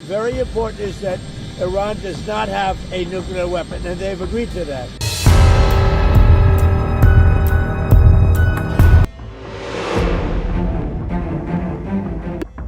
very important is that Iran does not have a nuclear weapon, and they've agreed to that.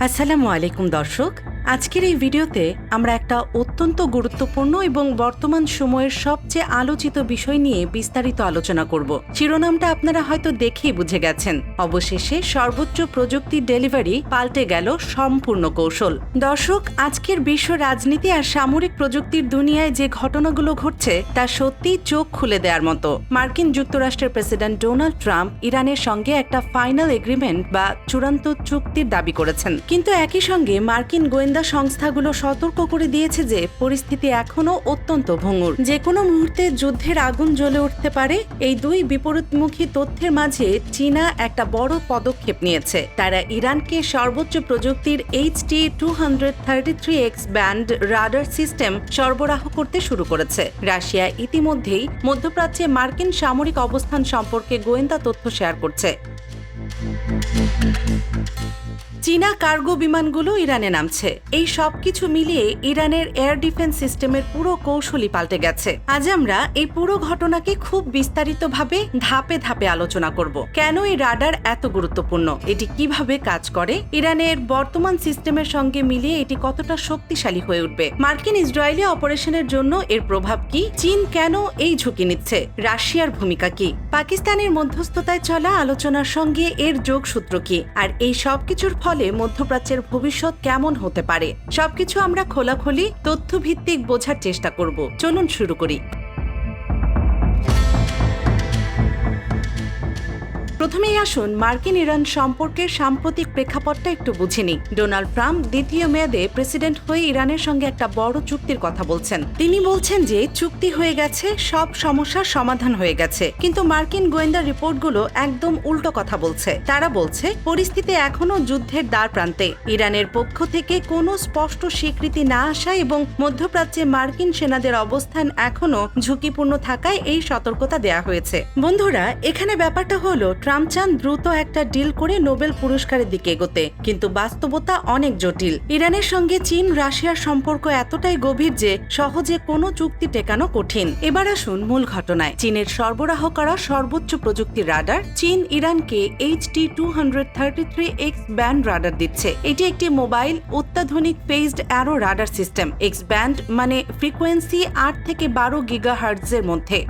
আসসালামু আলাইকুম দর্শক, আজকের এই ভিডিওতে আমরা একটা অত্যন্ত গুরুত্বপূর্ণ এবং বর্তমান সময়ের সবচেয়ে আলোচিত বিষয় নিয়ে বিস্তারিত আলোচনা করব। শিরোনামটা আপনারা হয়তো দেখেই বুঝে গেছেন। অবশেষে সর্বোচ্চ প্রযুক্তির ডেলিভারি পাল্টে গেল সম্পূর্ণ কৌশল। দর্শক, আজকের বিশ্ব রাজনীতি আর সামরিক প্রযুক্তির দুনিয়ায় যে ঘটনাগুলো ঘটছে তা সত্যিই চোখ খুলে দেওয়ার মতো। মার্কিন যুক্তরাষ্ট্রের প্রেসিডেন্ট ডোনাল্ড ট্রাম্প ইরানের সঙ্গে একটা ফাইনাল এগ্রিমেন্ট বা চূড়ান্ত চুক্তির দাবি করেছেন, কিন্তু একই সঙ্গে মার্কিন গোয়েন্দা সংস্থাগুলো সতর্ক করে দিয়েছে যে পরিস্থিতি এখনো অত্যন্ত ভঙ্গুর, যে কোনো মুহূর্তে যুদ্ধের আগুন জ্বলে উঠতে পারে। এই দুই বিপরীতমুখী তথ্যের মাঝে চীনা একটা বড় পদক্ষেপ নিয়েছে। তারা ইরানকে সর্বোচ্চ প্রযুক্তির HT-233X ব্যান্ড রাডার সিস্টেম সরবরাহ করতে শুরু করেছে। রাশিয়া ইতিমধ্যেই মধ্যপ্রাচ্যে মার্কিন সামরিক অবস্থান সম্পর্কে গোয়েন্দা তথ্য শেয়ার করছে। চীনা কার্গো বিমানগুলো ইরানে নামছে। এই সবকিছু মিলিয়ে ইরানের এয়ার ডিফেন্স সিস্টেমের পুরো কৌশলই পাল্টে গেছে। আজ আমরা এই পুরো ঘটনাকে খুব বিস্তারিতভাবে ধাপে ধাপে আলোচনা করব। কেন এই রাডার এত গুরুত্বপূর্ণ, এটি কিভাবে কাজ করে, ইরানের বর্তমান সিস্টেমের সঙ্গে মিলিয়ে এটি কতটা শক্তিশালী হয়ে উঠবে, মার্কিন ইসরায়েলি অপারেশনের জন্য এর প্রভাব কি, চীন কেন এই ঝুঁকি নিচ্ছে, রাশিয়ার ভূমিকা কি, পাকিস্তানের মধ্যস্থতায় চলা আলোচনার সঙ্গে এর যোগসূত্র কি, আর এই সবকিছুর ফলে মধ্যপ্রাচ্যের ভবিষ্যৎ কেমন হতে পারে, সবকিছু আমরা খোলাখুলি তথ্যভিত্তিক বোঝার চেষ্টা করব। চলুন শুরু করি। প্রথমেই আসুন মার্কিন ইরান সম্পর্কের সাম্প্রতিক প্রেক্ষাপটটা একটু বুঝে নিই। ডোনাল্ড ট্রাম্প দ্বিতীয় মেয়াদে প্রেসিডেন্ট হয়ে ইরানের সঙ্গে একটা বড় চুক্তির কথা বলছেন। তিনি বলছেন যে চুক্তি হয়ে গেছে, সব সমস্যার সমাধান হয়ে গেছে, কিন্তু মার্কিন গোয়েন্দা রিপোর্টগুলো একদম উল্টো কথা বলছে। তারা বলছে পরিস্থিতি এখনো যুদ্ধের দ্বার প্রান্তে, ইরানের পক্ষ থেকে কোনো স্পষ্ট স্বীকৃতি না আসা এবং মধ্যপ্রাচ্যে মার্কিন সেনাদের অবস্থান এখনো ঝুঁকিপূর্ণ থাকায় এই সতর্কতা দেয়া হয়েছে। বন্ধুরা, এখানে ব্যাপারটা হলো ট্রাম্প চান দ্রুত একটা ডিল করে নোবেল পুরস্কারের দিকে এগোতে, কিন্তু বাস্তবতা অনেক জটিল। ইরানের সঙ্গে চীন রাশিয়ার সম্পর্ক এতটাই গভীর যে সহজে কোনো চুক্তি টেকানো কঠিন। এবার আসুন মূল ঘটনায়। চীনের সরবরাহ করা সর্বোচ্চ প্রযুক্তির রাডার। চীন ইরানকে HT-233X ব্যান্ড রাডার দিচ্ছে। এটি একটি মোবাইল অত্যাধুনিক phased array radar system. X band মানে ফ্রিকোয়েন্সি 8 থেকে 12 গিগাহার্টজের মধ্যে।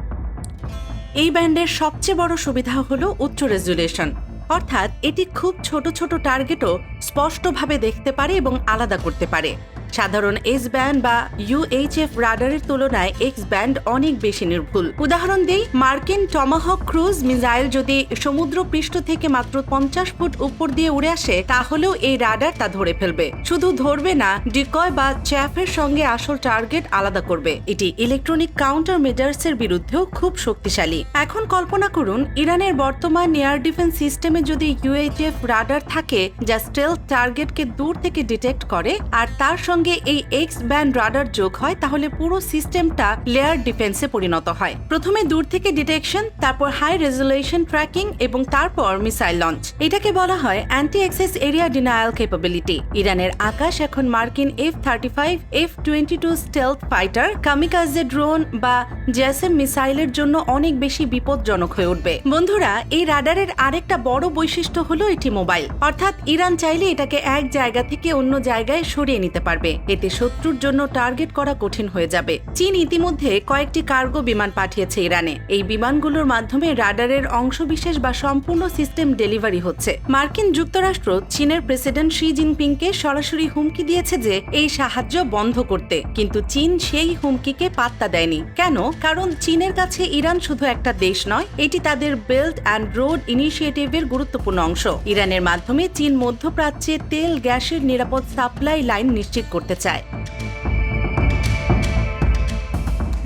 এই ব্যান্ডের সবচেয়ে বড় সুবিধা হলো উচ্চ রেজুলেশন, অর্থাৎ এটি খুব ছোট ছোট টার্গেটও স্পষ্টভাবে দেখতে পারে এবং আলাদা করতে পারে। সাধারণ এস ব্যান্ড বা UHF রাডারের তুলনায় এক্স ব্যান্ড অনেক বেশি নির্ভুল। উদাহরণ দেই, মার্কিন টমাহক ক্রুজ মিসাইল যদি সমুদ্র পৃষ্ঠ থেকে মাত্র 50 ফুট উপর দিয়ে উড়ে আসে, তাহলেও এই রাডার তা ধরে ফেলবে। শুধু ধরবে না, ডিকয় বা চ্যাফের সঙ্গে আসল টার্গেট আলাদা করবে। এটি ইলেকট্রনিক কাউন্টার মেজার্সের বিরুদ্ধেও খুব শক্তিশালী। এখন কল্পনা করুন, ইরানের বর্তমান এয়ার ডিফেন্স সিস্টেমে যদি UHF রাডার থাকে যা স্টেলথ টার্গেটকে দূর থেকে ডিটেক্ট করে, আর তার সঙ্গে এই এক্স ব্যান্ড রাডার যোগ হয়, তাহলে পুরো সিস্টেমটা লেয়ার ডিফেন্সে পরিণত হয়। প্রথমে দূর থেকে ডিটেকশন, তারপর হাই রেজুলেশন ট্র্যাকিং এবং তারপর মিসাইল লঞ্চ। এটাকে বলা হয় anti access area denial capability. ইরানের আকাশ এখন মার্কিন F-35, F-22 stealth fighter, kamikaze drone বা জ্যাসেম মিসাইলের জন্য অনেক বেশি বিপজ্জনক হয়ে উঠবে। বন্ধুরা, এই রাডারের আরেকটা বড় বৈশিষ্ট্য হলো এটি মোবাইল, অর্থাৎ ইরান চাইলে এটাকে এক জায়গা থেকে অন্য জায়গায় সরিয়ে নিতে পারবে। এতে শত্রুর জন্য টার্গেট করা কঠিন হয়ে যাবে। চীন ইতিমধ্যে কয়েকটি কার্গো বিমান পাঠিয়েছে ইরানে। এই বিমানগুলোর মাধ্যমে রাডারের অংশবিশেষ বা সম্পূর্ণ সিস্টেম ডেলিভারি হচ্ছে। মার্কিন যুক্তরাষ্ট্র চীনের প্রেসিডেন্ট শি জিনপিংকে সরাসরি হুমকি দিয়েছে যে এই সাহায্য বন্ধ করতে, কিন্তু চীন সেই হুমকিকে পাত্তা দেয়নি। কেন? কারণ চীনের কাছে ইরান শুধু একটা দেশ নয়, এটি তাদের বেল্ট অ্যান্ড রোড ইনিশিয়েটিভের গুরুত্বপূর্ণ অংশ। ইরানের মাধ্যমে চীন মধ্যপ্রাচ্যে তেল গ্যাসের নিরাপদ সাপ্লাই লাইন নিশ্চিত করতে চায়।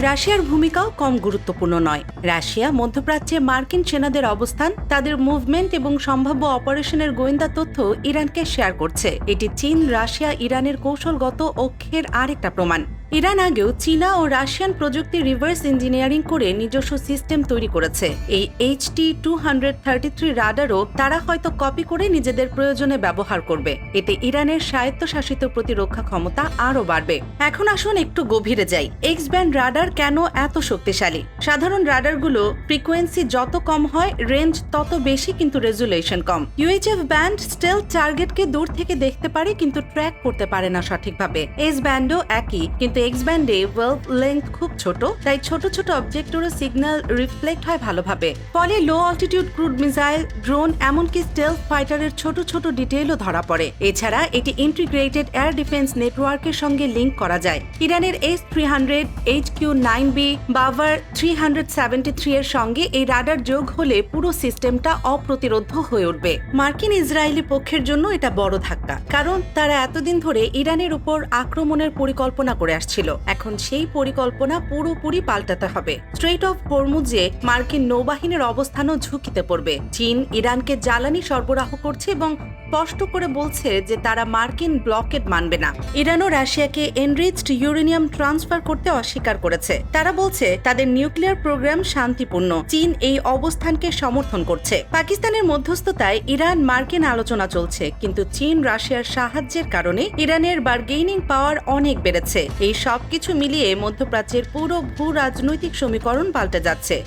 রাশিয়ার ভূমিকাও কম গুরুত্বপূর্ণ নয়। রাশিয়া মধ্যপ্রাচ্যে মার্কিন সেনাদের অবস্থান, তাদের মুভমেন্ট এবং সম্ভাব্য অপারেশনের গোয়েন্দা তথ্য ইরানকে শেয়ার করছে। এটি চীন রাশিয়া ইরানের কৌশলগত ঐক্যের আরেকটা প্রমাণ। ইরান আগেও চীনা ও রাশিয়ান প্রযুক্তি রিভার্স ইঞ্জিনিয়ারিং করে নিজস্ব সিস্টেম তৈরি করেছে। এই HT-233 রাডারও তারা হয়তো কপি করে নিজেদের প্রয়োজনে ব্যবহার করবে। এতে ইরানের স্বায়ত্তশাসিত প্রতিরক্ষা ক্ষমতা আরও বাড়বে। এখন আসুন একটু গভীরে যাই। এক্স ব্যান্ড রাডার কেন এত শক্তিশালী? সাধারণ রাডারগুলো ফ্রিকোয়েন্সি যত কম হয়, রেঞ্জ তত বেশি, কিন্তু রেজুলেশন কম। UHF ব্যান্ড স্টেলথ টার্গেটকে দূর থেকে দেখতে পারে কিন্তু ট্র্যাক করতে পারে না সঠিকভাবে। এস ব্যান্ডও একই, কিন্তু এক্স ব্যান্ডে ওয়েভ লেন্থ খুব ছোট, তাই ছোট ছোট অবজেক্টেরও সিগন্যাল রিফ্লেক্ট হয় ভালোভাবে। ফলে লো অল্টিটিউড ক্রুড মিসাইল, ড্রোন, এমনকি স্টেলথ ফাইটারের ছোট ছোট ডিটেইলও ধরা পড়ে। এছাড়া এটি ইন্টিগ্রেটেড এয়ার ডিফেন্স নেটওয়ার্কের সঙ্গে লিংক করা যায়। ইরানের S-300, HQ-9B, বাভার 373 এর সঙ্গে এই রাডার যোগ হলে পুরো সিস্টেমটা অপ্রতিরোধ্য হয়ে উঠবে। মার্কিন ইসরায়েলি পক্ষের জন্য এটা বড় ধাক্কা, কারণ তারা এতদিন ধরে ইরানের উপর আক্রমণের পরিকল্পনা করে আসছিল। এখন সেই পরিকল্পনা পুরোপুরি পাল্টাতে হবে। স্ট্রেইট অফ হরমুজে মার্কিন নৌবাহিনীর অবস্থানও ঝুঁকিতে পড়বে। চীন ইরানকে জ্বালানি সরবরাহ করছে এবং স্পষ্ট করে বলছে যে তারা মার্কিন ব্লকেড মানবে না। ইরান ও রাশিয়াকে এনরিচড ইউরেনিয়াম ট্রান্সফার করতে অস্বীকার করেছে। তারা বলছে তাদের নিউক্লিয়ার প্রোগ্রাম শান্তিপূর্ণ। চীন এই অবস্থানকে সমর্থন করছে। পাকিস্তানের মধ্যস্থতায় ইরান মার্কিন আলোচনা চলছে, কিন্তু চীন রাশিয়ার সাহায্যের কারণে ইরানের বার্গেইনিং পাওয়ার অনেক বেড়েছে। এই সবকিছু মিলিয়ে মধ্যপ্রাচ্যের পুরো ভূ রাজনৈতিক সমীকরণ পাল্টে যাচ্ছে।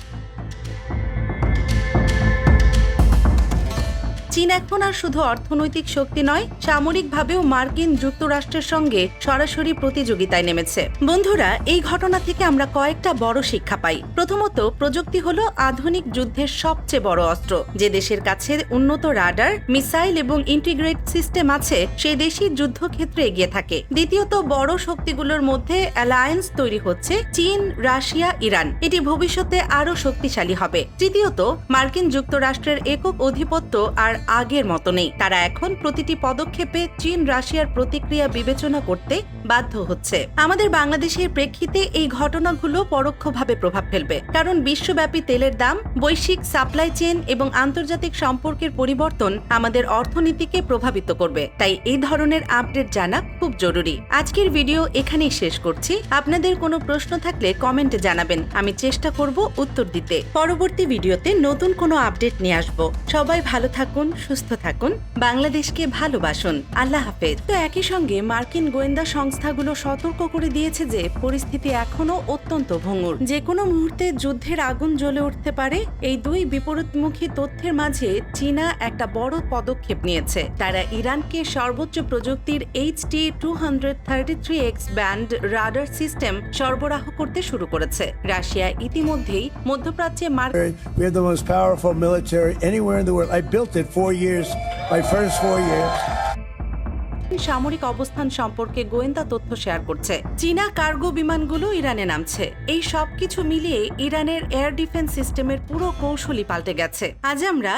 চীন এখন আর শুধু অর্থনৈতিক শক্তি নয়, সামরিকভাবেও মার্কিন যুক্তরাষ্ট্রের সঙ্গে সরাসরি প্রতিযোগিতায় নেমেছে। বন্ধুরা, এই ঘটনা থেকে আমরা কয়েকটা বড় শিক্ষা পাই। প্রথমত, প্রযুক্তি হলো আধুনিক যুদ্ধের সবচেয়ে বড় অস্ত্র। যে দেশের কাছে উন্নত রাডার, মিসাইল এবং ইন্টিগ্রেট সিস্টেম আছে, সেই দেশই যুদ্ধক্ষেত্রে এগিয়ে থাকে। দ্বিতীয়ত, বড় শক্তিগুলোর মধ্যে অ্যালায়েন্স তৈরি হচ্ছে চীন, রাশিয়া, ইরান। এটি ভবিষ্যতে আরও শক্তিশালী হবে। তৃতীয়ত, মার্কিন যুক্তরাষ্ট্রের একক অধিপত্য আর আগের মতো নেই। তারা এখন প্রতিটি পদক্ষেপে চীন রাশিয়ার প্রতিক্রিয়া বিবেচনা করতে বাধ্য হচ্ছে। আমাদের বাংলাদেশের প্রেক্ষিতে এই ঘটনাগুলো পরোক্ষভাবে প্রভাব ফেলবে, কারণ বিশ্বব্যাপী তেলের দাম, বৈশ্বিক সাপ্লাই চেইন এবং আন্তর্জাতিক সম্পর্কের পরিবর্তন আমাদের অর্থনীতিকে প্রভাবিত করবে। তাই এই ধরনের আপডেট জানা খুব জরুরি। আজকের ভিডিও এখানেই শেষ করছি। আপনাদের কোনো প্রশ্ন থাকলে কমেন্টে জানাবেন, আমি চেষ্টা করব উত্তর দিতে। পরবর্তী ভিডিওতে নতুন কোনো আপডেট নিয়ে আসব। সবাই ভালো থাকুন, সুস্থ থাকুন, বাংলাদেশকে ভালোবাসুন। আল্লাহ হাফেজ। তো একই সঙ্গে মার্কিন গোয়েন্দা সংস্থাগুলো সতর্ক করে দিয়েছে যে পরিস্থিতি এখনো অত্যন্ত ভঙ্গুর। যে কোনো মুহূর্তে যুদ্ধের আগুন জ্বলে উঠতে পারে। এই দুই বিপরীতমুখী তথ্যের মাঝে চীনা একটা বড় পদক্ষেপ নিয়েছে। তারা ইরানকে সর্বোচ্চ প্রযুক্তির HT-233X ব্যান্ড রাডার সিস্টেম সরবরাহ করতে শুরু করেছে। রাশিয়া ইতিমধ্যেই মধ্যপ্রাচ্যে We have the most powerful military anywhere in the world. I built it 4 years, my first 4 years. সামরিক অবস্থান সম্পর্কে গোয়েন্দা তথ্য শেয়ার করছে। চীনা কার্গো বিমানগুলো ইরানে নামছে। এই সবকিছু মিলিয়ে ইরানের এয়ার ডিফেন্স সিস্টেমের পুরো কৌশলই পাল্টে গেছে। আজ আমরা